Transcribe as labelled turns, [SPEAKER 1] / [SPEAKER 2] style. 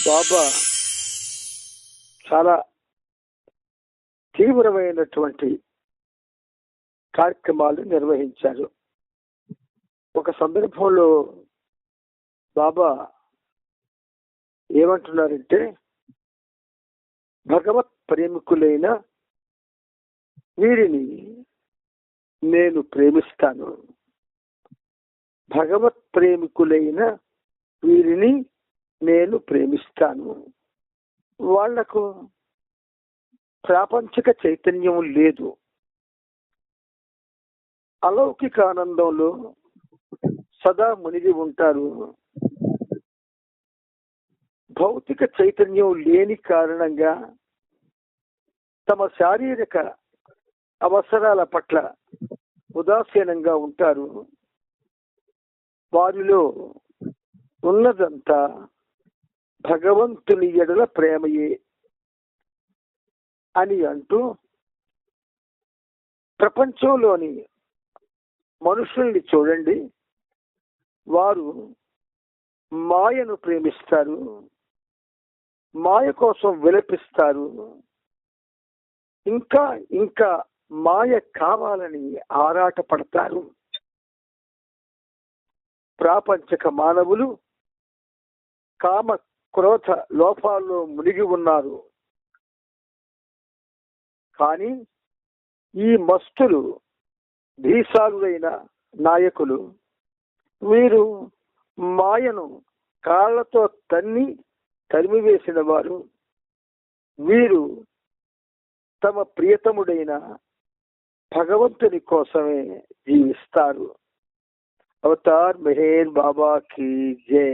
[SPEAKER 1] బాబా చాలా తీవ్రమైనటువంటి కార్యక్రమాలు నిర్వహించారు. ఒక సందర్భంలో బాబా ఏమంటున్నారంటే, భగవత్ ప్రేమికులైన వీరిని నేను ప్రేమిస్తాను, భగవత్ ప్రేమికులైన వీరిని నేను ప్రేమిస్తాను. వాళ్లకు ప్రాపంచిక చైతన్యం లేదు, అలౌకిక ఆనందంలో సదా మునిగి ఉంటారు. భౌతిక చైతన్యం లేని కారణంగా తమ శారీరక అవసరాల పట్ల ఉదాసీనంగా ఉంటారు. వారిలో ఉన్నదంతా భగవంతుని ఎడల ప్రేమయే అని అంటూ, ప్రపంచంలోని మనుషుల్ని చూడండి, వారు మాయను ప్రేమిస్తారు, మాయ కోసం విలపిస్తారు, ఇంకా ఇంకా మాయ కావాలని ఆరాటపడతారు. ప్రాపంచక మానవులు కామ క్రోధ లోపాల్లో మునిగి ఉన్నారు. కానీ ఈ మస్తులు ధీశాలురైన నాయకులు, వీరు మాయను కాళ్లతో తరిమివేసిన వారు. వీరు తమ ప్రియతముడైన భగవంతుని కోసమే జీవిస్తారు. అవతార్ మెహర్ బాబా కీ జై.